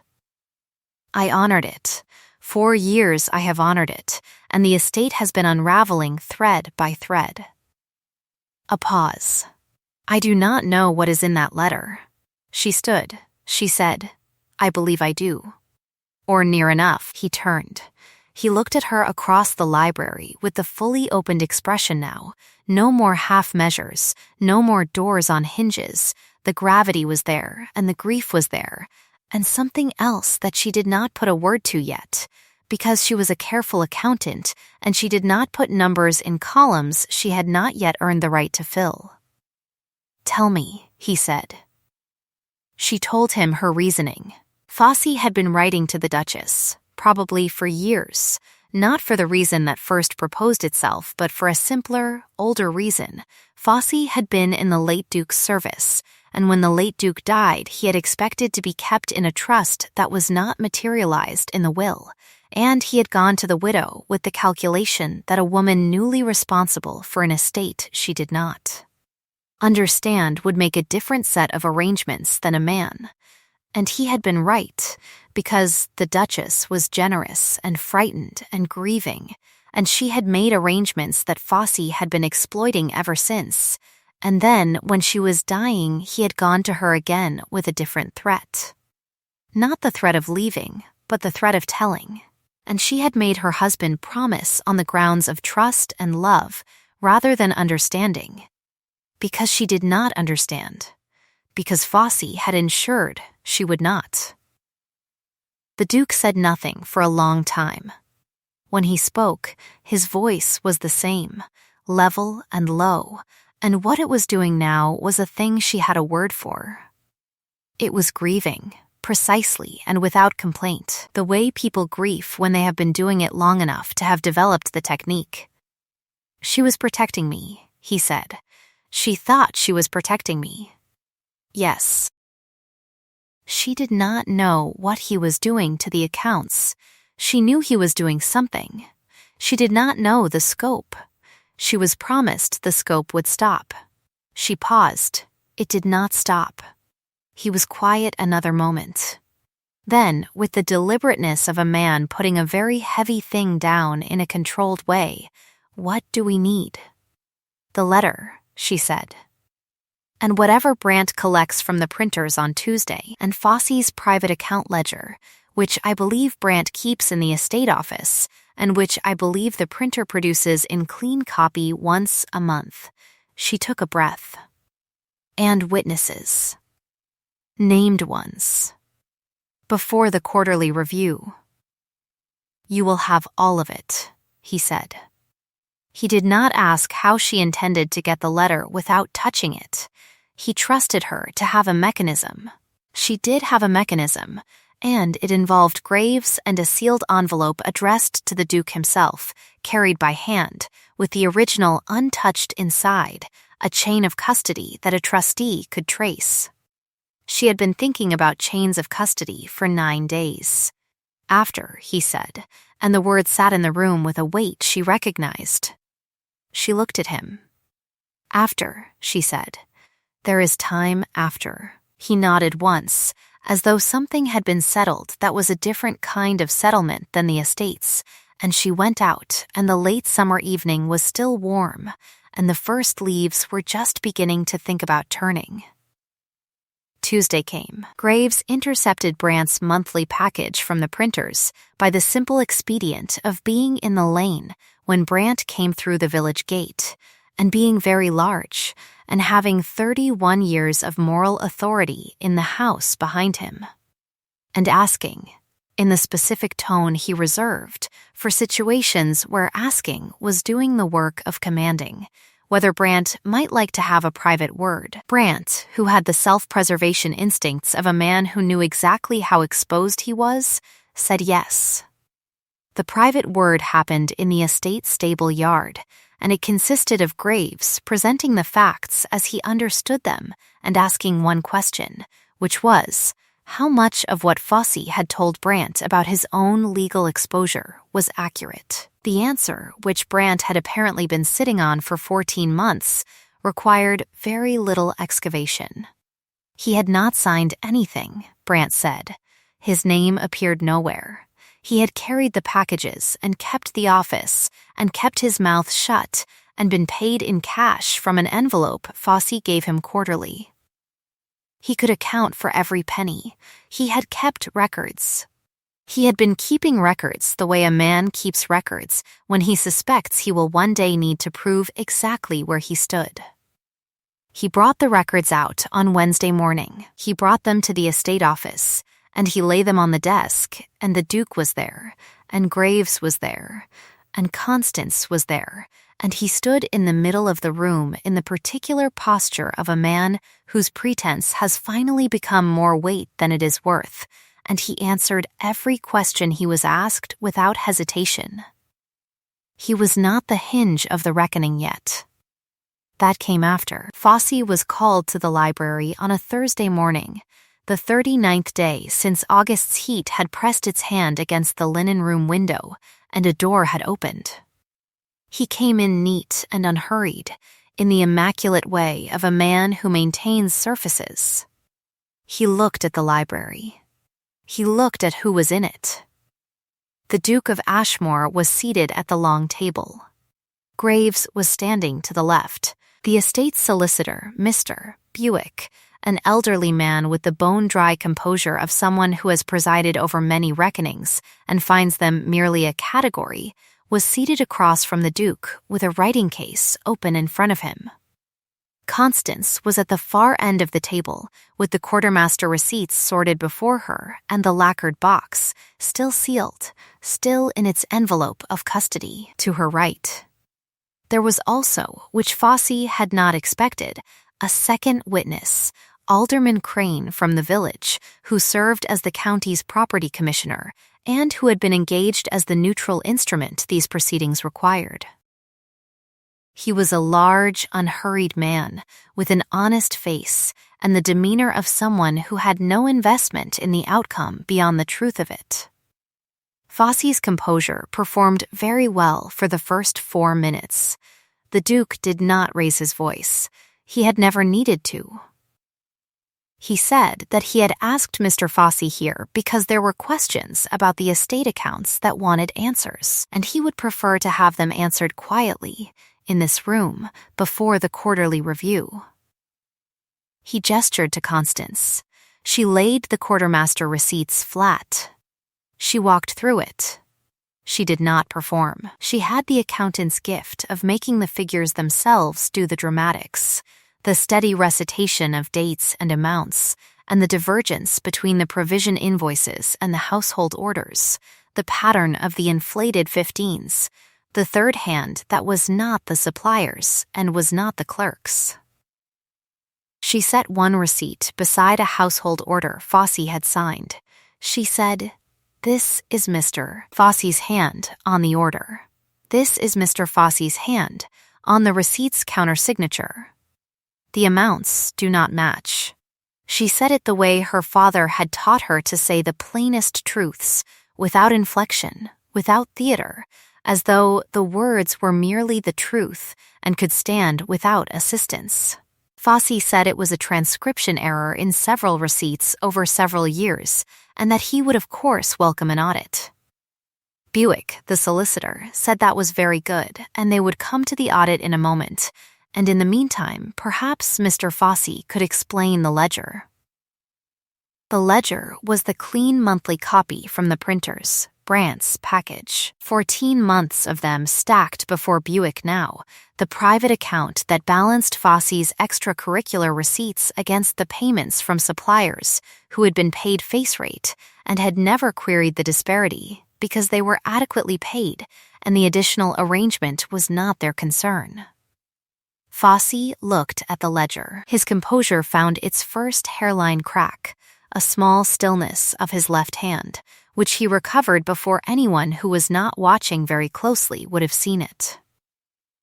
I honored it. 4 years I have honored it, and the estate has been unraveling thread by thread. A pause. I do not know what is in that letter. She stood. She said, I believe I do. Or near enough. He turned. He looked at her across the library with the fully opened expression now. No more half measures, no more doors on hinges. The gravity was there, and the grief was there, and something else that she did not put a word to yet, because she was a careful accountant, and she did not put numbers in columns she had not yet earned the right to fill. Tell me, he said. She told him her reasoning. Fosse had been writing to the Duchess, probably for years, not for the reason that first proposed itself, but for a simpler, older reason. Fosse had been in the late Duke's service, and when the late Duke died, he had expected to be kept in a trust that was not materialized in the will, and he had gone to the widow with the calculation that a woman newly responsible for an estate she did not understand would make a different set of arrangements than a man. And he had been right, because the Duchess was generous and frightened and grieving, and she had made arrangements that Fosse had been exploiting ever since. And then, when she was dying, he had gone to her again with a different threat. Not the threat of leaving, but the threat of telling. And she had made her husband promise on the grounds of trust and love rather than understanding. Because she did not understand. Because Fosse had ensured she would not. The Duke said nothing for a long time. When he spoke, his voice was the same, level and low, and what it was doing now was a thing she had a word for. It was grieving, precisely and without complaint, the way people grieve when they have been doing it long enough to have developed the technique. She was protecting me, he said. She thought she was protecting me. Yes. She did not know what he was doing to the accounts. She knew he was doing something. She did not know the scope. She was promised the scope would stop. She paused. It did not stop. He was quiet another moment. Then, with the deliberateness of a man putting a very heavy thing down in a controlled way, what do we need? The letter, she said. And whatever Brandt collects from the printers on Tuesday, and Fosse's private account ledger, which I believe Brandt keeps in the estate office, and which I believe the printer produces in clean copy once a month. She took a breath. And witnesses. Named ones. Before the quarterly review. You will have all of it, he said. He did not ask how she intended to get the letter without touching it. He trusted her to have a mechanism. She did have a mechanism, and it involved Graves and a sealed envelope addressed to the Duke himself, carried by hand, with the original untouched inside, a chain of custody that a trustee could trace. She had been thinking about chains of custody for 9 days. After, he said, and the word sat in the room with a weight she recognized. She looked at him. After, she said. There is time after. He nodded once, as though something had been settled that was a different kind of settlement than the estates, and she went out, and the late summer evening was still warm, and the first leaves were just beginning to think about turning. Tuesday came. Graves intercepted Brant's monthly package from the printers by the simple expedient of being in the lane when Brant came through the village gate, and being very large, and having 31 years of moral authority in the house behind him, and asking, in the specific tone he reserved, for situations where asking was doing the work of commanding, whether Brant might like to have a private word. Brant, who had the self-preservation instincts of a man who knew exactly how exposed he was, said yes. The private word happened in the estate stable yard, and it consisted of Graves presenting the facts as he understood them and asking one question, which was, how much of what Fossey had told Brant about his own legal exposure was accurate. The answer, which Brant had apparently been sitting on for 14 months, required very little excavation. He had not signed anything, Brant said. His name appeared nowhere. He had carried the packages and kept the office and kept his mouth shut and been paid in cash from an envelope Fossey gave him quarterly. He could account for every penny. He had kept records. He had been keeping records the way a man keeps records when he suspects he will one day need to prove exactly where he stood. He brought the records out on Wednesday morning. He brought them to the estate office, and he laid them on the desk, and the Duke was there, and Graves was there, and Constance was there, and he stood in the middle of the room in the particular posture of a man whose pretense has finally become more weight than it is worth, and he answered every question he was asked without hesitation. He was not the hinge of the reckoning yet. That came after. Fossey was called to the library on a Thursday morning, the 39th day since August's heat had pressed its hand against the linen room window, and a door had opened. He came in neat and unhurried, in the immaculate way of a man who maintains surfaces. He looked at the library. He looked at who was in it. The Duke of Ashmore was seated at the long table. Graves was standing to the left. The estate's solicitor, Mr. Buick, an elderly man with the bone-dry composure of someone who has presided over many reckonings and finds them merely a category, was seated across from the Duke with a writing case open in front of him. Constance was at the far end of the table, with the quartermaster receipts sorted before her and the lacquered box, still sealed, still in its envelope of custody, to her right. There was also, which Fossey had not expected, a second witness, Alderman Crane from the village, who served as the county's property commissioner and who had been engaged as the neutral instrument these proceedings required. He was a large, unhurried man with an honest face and the demeanor of someone who had no investment in the outcome beyond the truth of it. Fossey's composure performed very well for the first 4 minutes. The Duke did not raise his voice. He had never needed to. He said that he had asked Mr. Fossey here because there were questions about the estate accounts that wanted answers, and he would prefer to have them answered quietly, in this room, before the quarterly review. He gestured to Constance. She laid the quartermaster receipts flat. She walked through it. she did not perform. She had the accountant's gift of making the figures themselves do the dramatics, the steady recitation of dates and amounts, and the divergence between the provision invoices and the household orders, the pattern of the inflated 15s, the third hand that was not the supplier's and was not the clerk's. She set one receipt beside a household order Fosse had signed. She said, "This is Mr. Fosse's hand on the order. This is Mr. Fosse's hand on the receipt's countersignature. The amounts do not match." She said it the way her father had taught her to say the plainest truths, without inflection, without theater, as though the words were merely the truth and could stand without assistance. Fosse said it was a transcription error in several receipts over several years, and that he would of course welcome an audit. Buick, the solicitor, said that was very good, and they would come to the audit in a moment, and in the meantime, perhaps Mr. Fosse could explain the ledger. The ledger was the clean monthly copy from the printer's, Brandt's, package. 14 months of them stacked before Buick now, the private account that balanced Fosse's extracurricular receipts against the payments from suppliers who had been paid face rate and had never queried the disparity because they were adequately paid and the additional arrangement was not their concern. Fosse looked at the ledger. His composure found its first hairline crack, a small stillness of his left hand, which he recovered before anyone who was not watching very closely would have seen it.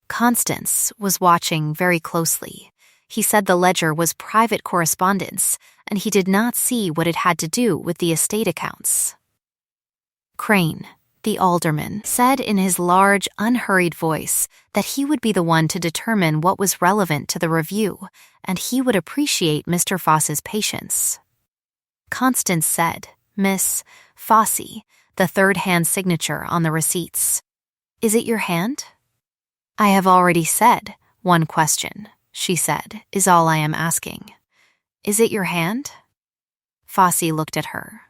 Constance was watching very closely. He said the ledger was private correspondence, and he did not see what it had to do with the estate accounts. Crane, the alderman, said in his large, unhurried voice that he would be the one to determine what was relevant to the review, and he would appreciate Mr. Fosse's patience. Constance said, "Miss Fosse," the third-hand signature on the receipts. "Is it your hand?" "I have already said, one question," she said, "is all I am asking. Is it your hand?" Fosse looked at her.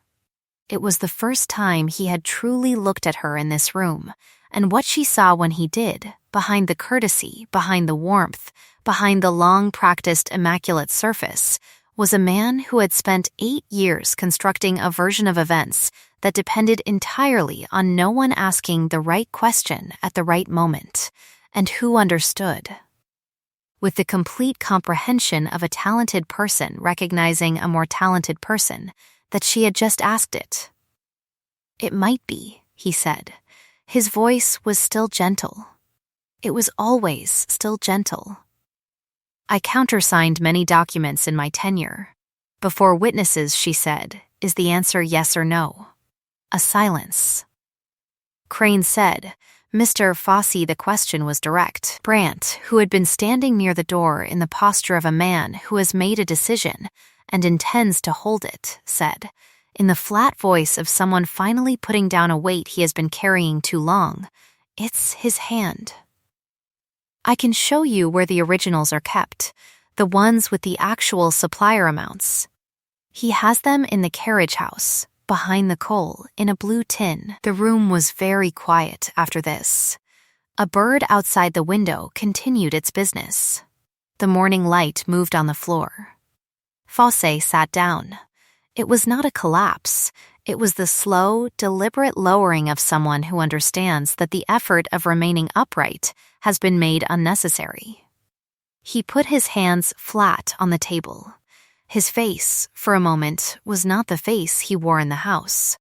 It was the first time he had truly looked at her in this room, and what she saw when he did, behind the courtesy, behind the warmth, behind the long-practiced immaculate surface, was a man who had spent 8 years constructing a version of events that depended entirely on no one asking the right question at the right moment, and who understood. With the complete comprehension of a talented person recognizing a more talented person, that she had just asked it. "It might be," he said. His voice was still gentle. It was always still gentle. "I countersigned many documents in my tenure. Before witnesses," she said, "is the answer yes or no?" A silence. Crane said, "Mr. Fosse, the question was direct." Brandt, who had been standing near the door in the posture of a man who has made a decision and intends to hold it, said, in the flat voice of someone finally putting down a weight he has been carrying too long, "It's his hand. I can show you where the originals are kept, the ones with the actual supplier amounts. He has them in the carriage house, behind the coal, in a blue tin." The room was very quiet after this. A bird outside the window continued its business. The morning light moved on the floor. Fosse sat down. It was not a collapse. It was the slow, deliberate lowering of someone who understands that the effort of remaining upright has been made unnecessary. He put his hands flat on the table. His face, for a moment, was not the face he wore in the house.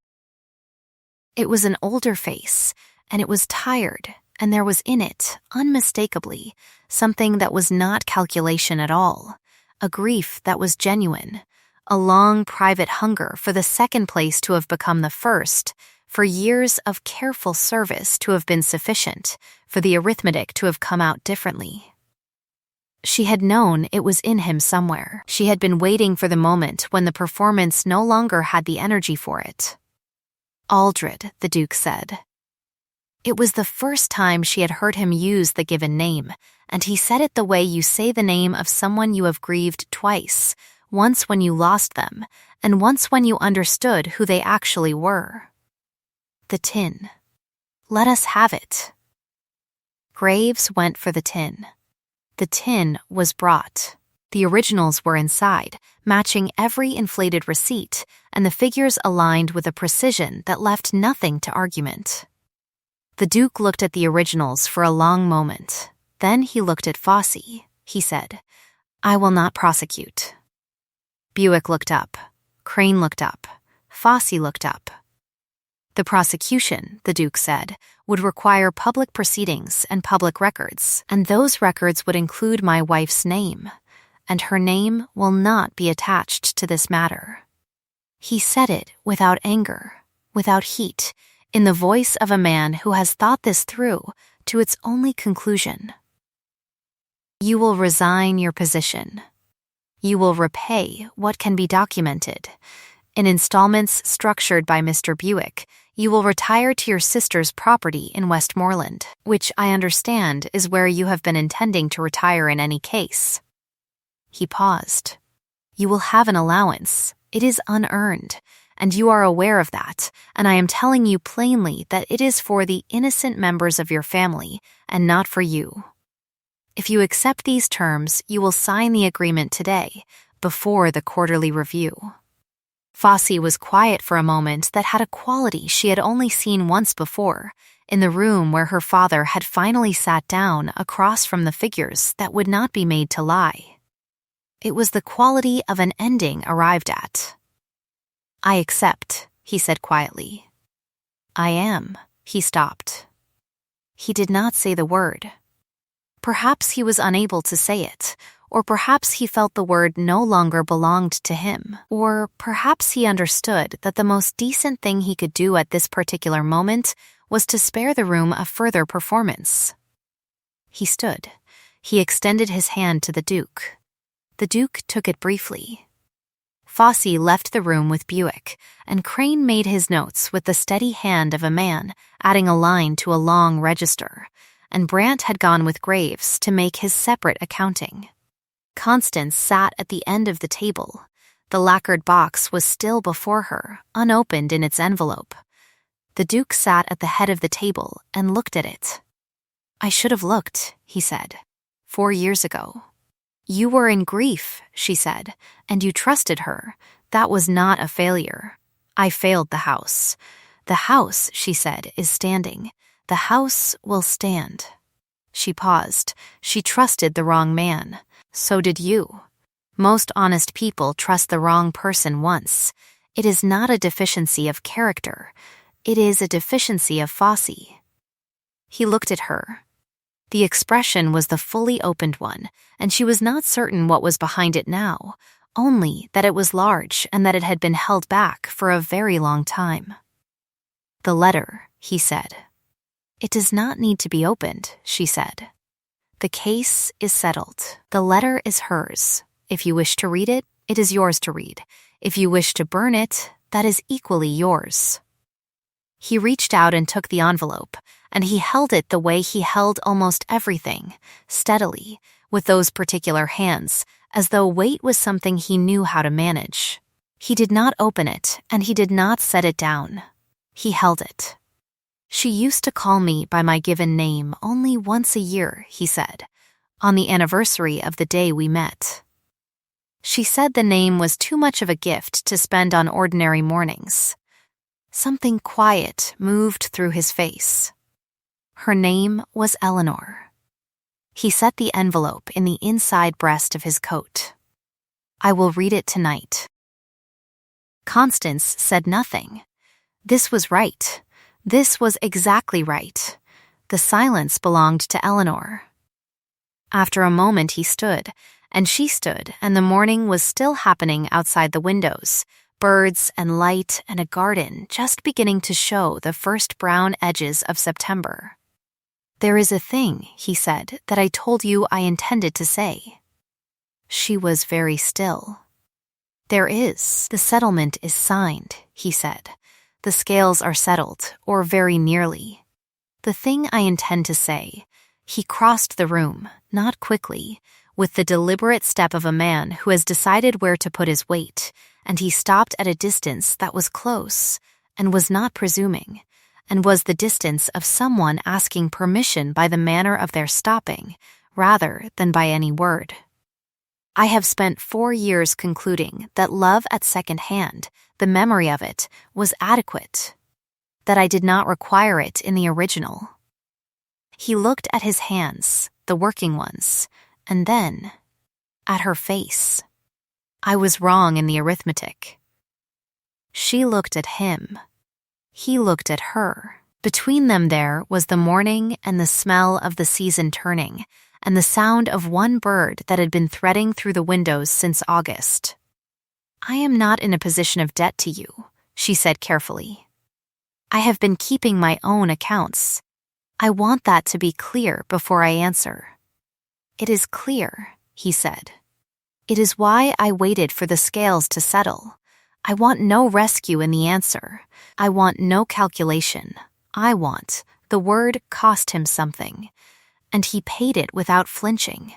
It was an older face, and it was tired, and there was in it, unmistakably, something that was not calculation at all, a grief that was genuine, a long private hunger for the second place to have become the first, for years of careful service to have been sufficient, for the arithmetic to have come out differently. She had known it was in him somewhere. She had been waiting for the moment when the performance no longer had the energy for it. "Aldred," the Duke said. It was the first time she had heard him use the given name, and he said it the way you say the name of someone you have grieved twice, once when you lost them, and once when you understood who they actually were. The tin. Let us have it." Graves went for the tin. The tin was brought. The originals were inside, matching every inflated receipt, and the figures aligned with a precision that left nothing to argument. The Duke looked at the originals for a long moment. Then he looked at Fosse. He said, "I will not prosecute." Buick looked up. Crane looked up. Fosse looked up. "The prosecution," the Duke said, "would require public proceedings and public records, and those records would include my wife's name, and her name will not be attached to this matter." He said it without anger, without heat, in the voice of a man who has thought this through to its only conclusion. "You will resign your position. You will repay what can be documented. In installments structured by Mr. Buick, you will retire to your sister's property in Westmoreland, which I understand is where you have been intending to retire in any case." He paused. "You will have an allowance. It is unearned, and you are aware of that, and I am telling you plainly that it is for the innocent members of your family and not for you. If you accept these terms, you will sign the agreement today, before the quarterly review." Fosse was quiet for a moment that had a quality she had only seen once before, in the room where her father had finally sat down across from the figures that would not be made to lie. It was the quality of an ending arrived at. "I accept," he said quietly. "I am." He stopped. He did not say the word. Perhaps he was unable to say it, or perhaps he felt the word no longer belonged to him, or perhaps he understood that the most decent thing he could do at this particular moment was to spare the room a further performance. He stood. He extended his hand to the Duke. The Duke took it briefly. Fosse left the room with Buick, and Crane made his notes with the steady hand of a man adding a line to a long register, and Brandt had gone with Graves to make his separate accounting. Constance sat at the end of the table. The lacquered box was still before her, unopened in its envelope. The Duke sat at the head of the table and looked at it. "I should have looked," he said, 4 years ago. "You were in grief," she said, "and you trusted her. That was not a failure. I failed the house. The house," she said, "is standing. The house will stand." She paused. She trusted the wrong man. So did you. Most honest people trust the wrong person once. It is not a deficiency of character. It is a deficiency of Fosse. He looked at her. The expression was the fully opened one, and she was not certain what was behind it now, only that it was large and that it had been held back for a very long time. "The letter," he said. "It does not need to be opened," she said. "The case is settled. The letter is hers. If you wish to read it, it is yours to read. If you wish to burn it, that is equally yours." He reached out and took the envelope, and he held it the way he held almost everything, steadily, with those particular hands, as though weight was something he knew how to manage. He did not open it, and he did not set it down. He held it. "She used to call me by my given name only once a year," he said, "on the anniversary of the day we met. She said the name was too much of a gift to spend on ordinary mornings." Something quiet moved through his face. Her name was Eleanor. He set the envelope in the inside breast of his coat. "I will read it tonight." Constance said nothing. This was right. This was exactly right. The silence belonged to Eleanor. After a moment he stood, and she stood, and the morning was still happening outside the windows, birds and light and a garden just beginning to show the first brown edges of September. "There is a thing," he said, "that I told you I intended to say." She was very still. "There is. The settlement is signed," he said. "The scales are settled, or very nearly. The thing I intend to say." He crossed the room, not quickly, with the deliberate step of a man who has decided where to put his weight, and he stopped at a distance that was close, and was not presuming, and was the distance of someone asking permission by the manner of their stopping, rather than by any word. I have spent 4 years concluding that love at second hand, the memory of it, was adequate, that I did not require it in the original. He looked at his hands, the working ones, and then at her face. I was wrong in the arithmetic. She looked at him. He looked at her. Between them there was the morning and the smell of the season turning, and the sound of one bird that had been threading through the windows since August. I am not in a position of debt to you, she said carefully. I have been keeping my own accounts. I want that to be clear before I answer. It is clear, he said. It is why I waited for the scales to settle. I want no rescue in the answer. I want no calculation. I want, the word cost him something, and he paid it without flinching.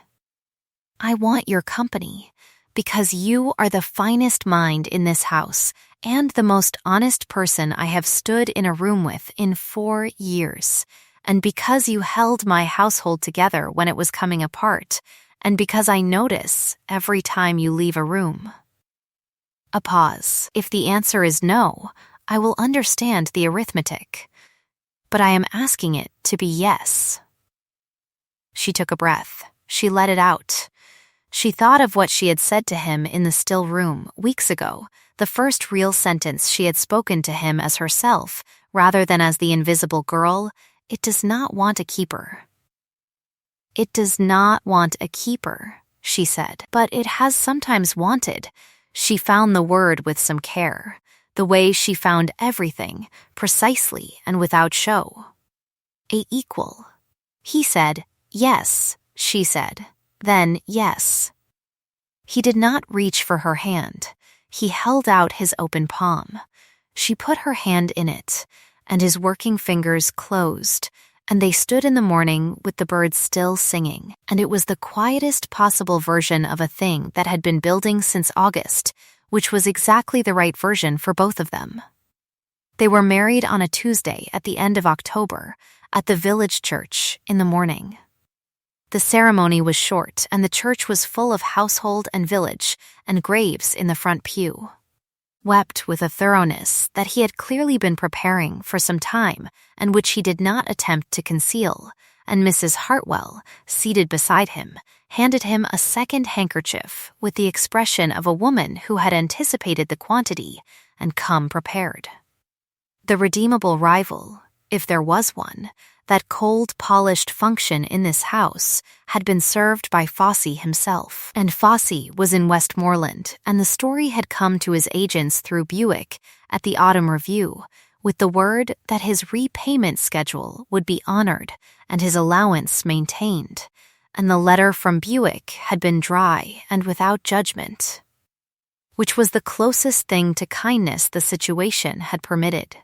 I want your company, because you are the finest mind in this house and the most honest person I have stood in a room with in 4 years, and because you held my household together when it was coming apart, and because I notice every time you leave a room. A pause. If the answer is no, I will understand the arithmetic, but I am asking it to be yes. She took a breath. She let it out. She thought of what she had said to him in the still room weeks ago, the first real sentence she had spoken to him as herself, rather than as the invisible girl. It does not want a keeper. It does not want a keeper, she said, but it has sometimes wanted. She found the word with some care, the way she found everything, precisely and without show. A equal. He said, yes, she said, then yes. He did not reach for her hand. He held out his open palm. She put her hand in it, and his working fingers closed, and they stood in the morning with the birds still singing, and it was the quietest possible version of a thing that had been building since August, which was exactly the right version for both of them. They were married on a Tuesday at the end of October, at the village church in the morning. The ceremony was short, and the church was full of household and village, and Graves in the front pew. Wept with a thoroughness that he had clearly been preparing for some time and which he did not attempt to conceal, and Mrs. Hartwell, seated beside him, handed him a second handkerchief with the expression of a woman who had anticipated the quantity and come prepared. The redeemable rival, if there was one, that cold, polished function in this house, had been served by Fossey himself. And Fossey was in Westmoreland, and the story had come to his agents through Buick at the Autumn Review, with the word that his repayment schedule would be honored and his allowance maintained, and the letter from Buick had been dry and without judgment, which was the closest thing to kindness the situation had permitted.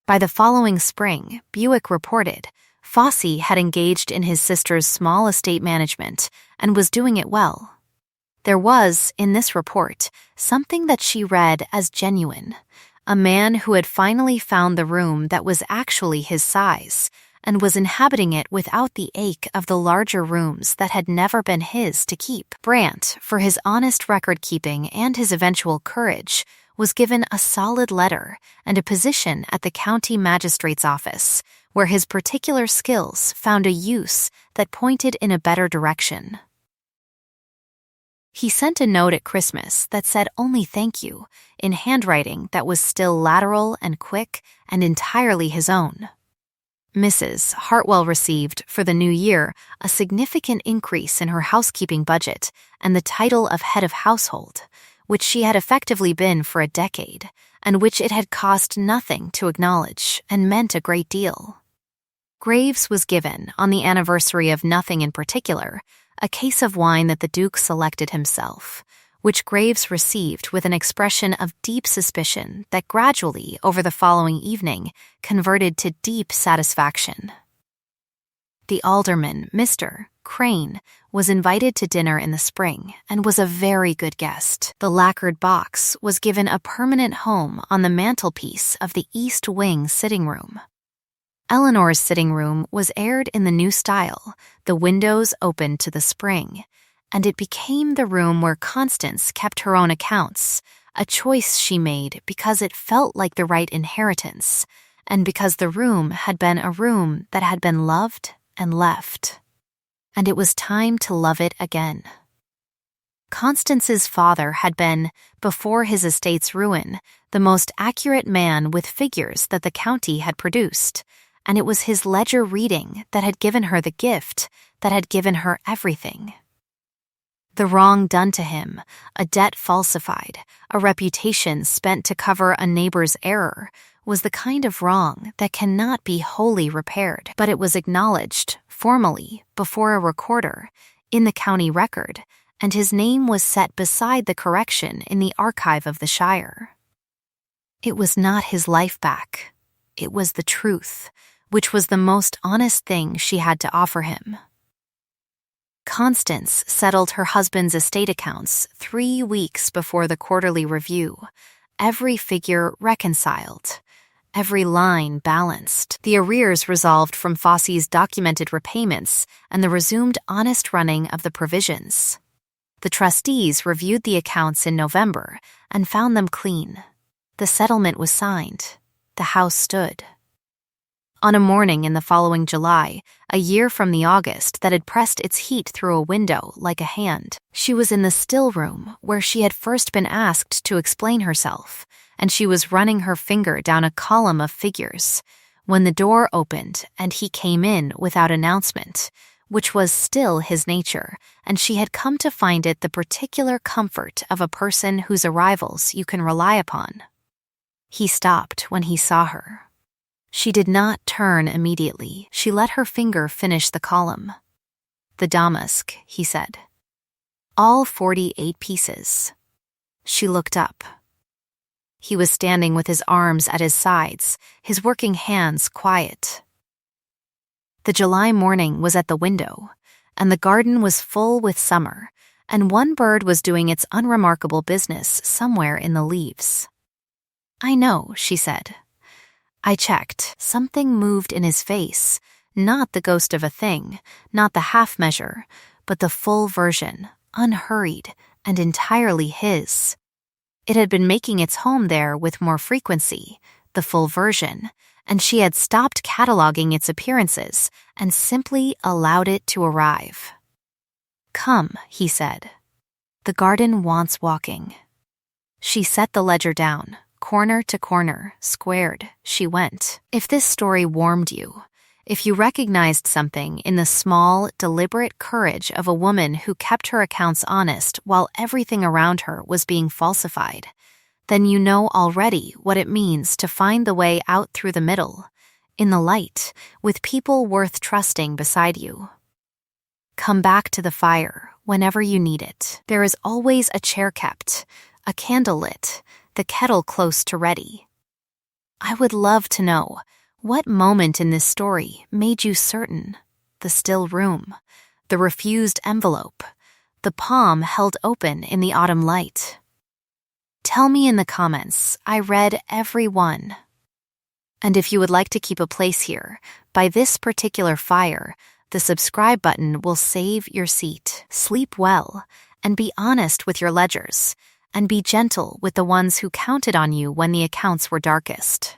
By the following spring, Buick reported, Fossey had engaged in his sister's small estate management and was doing it well. There was, in this report, something that she read as genuine, a man who had finally found the room that was actually his size and was inhabiting it without the ache of the larger rooms that had never been his to keep. Brant, for his honest record-keeping and his eventual courage, was given a solid letter and a position at the county magistrate's office, where his particular skills found a use that pointed in a better direction. He sent a note at Christmas that said only thank you, in handwriting that was still lateral and quick and entirely his own. Mrs. Hartwell received, for the new year, a significant increase in her housekeeping budget and the title of head of household, which she had effectively been for a decade, and which it had cost nothing to acknowledge and meant a great deal. Graves was given, on the anniversary of nothing in particular, a case of wine that the Duke selected himself, which Graves received with an expression of deep suspicion that gradually, over the following evening, converted to deep satisfaction. The alderman, Mr. Crane, was invited to dinner in the spring and was a very good guest. The lacquered box was given a permanent home on the mantelpiece of the East Wing sitting room. Eleanor's sitting room was aired in the new style, the windows open to the spring, and it became the room where Constance kept her own accounts, a choice she made because it felt like the right inheritance, and because the room had been a room that had been loved and left. And it was time to love it again. Constance's father had been, before his estate's ruin, the most accurate man with figures that the county had produced, and it was his ledger reading that had given her the gift, that had given her everything. The wrong done to him, a debt falsified, a reputation spent to cover a neighbor's error, was the kind of wrong that cannot be wholly repaired, but it was acknowledged, formally, before a recorder, in the county record, and his name was set beside the correction in the archive of the shire. It was not his life back. It was the truth, which was the most honest thing she had to offer him. Constance settled her husband's estate accounts 3 weeks before the quarterly review, every figure reconciled, every line balanced, the arrears resolved from Fosse's documented repayments, and the resumed honest running of the provisions. The trustees reviewed the accounts in November and found them clean. The settlement was signed. The house stood. On a morning in the following July, a year from the August that had pressed its heat through a window like a hand, she was in the still room where she had first been asked to explain herself, and she was running her finger down a column of figures, when the door opened and he came in without announcement, which was still his nature, and she had come to find it the particular comfort of a person whose arrivals you can rely upon. He stopped when he saw her. She did not turn immediately. She let her finger finish the column. "The damask," he said. "All 48 pieces." She looked up. He was standing with his arms at his sides, his working hands quiet. The July morning was at the window, and the garden was full with summer, and one bird was doing its unremarkable business somewhere in the leaves. "I know," she said. I checked. Something moved in his face, not the ghost of a thing, not the half measure, but the full version, unhurried and entirely his. It had been making its home there with more frequency, the full version, and she had stopped cataloging its appearances and simply allowed it to arrive. "Come," he said. "The garden wants walking." She set the ledger down. Corner to corner, squared, she went. If this story warmed you, if you recognized something in the small, deliberate courage of a woman who kept her accounts honest while everything around her was being falsified, then you know already what it means to find the way out through the middle, in the light, with people worth trusting beside you. Come back to the fire whenever you need it. There is always a chair kept, a candle lit, the kettle close to ready. I would love to know what moment in this story made you certain. The still room, the refused envelope, the palm held open in the autumn light. Tell me in the comments. I read every one. And if you would like to keep a place here, by this particular fire, the subscribe button will save your seat. Sleep well, and be honest with your ledgers, and be gentle with the ones who counted on you when the accounts were darkest.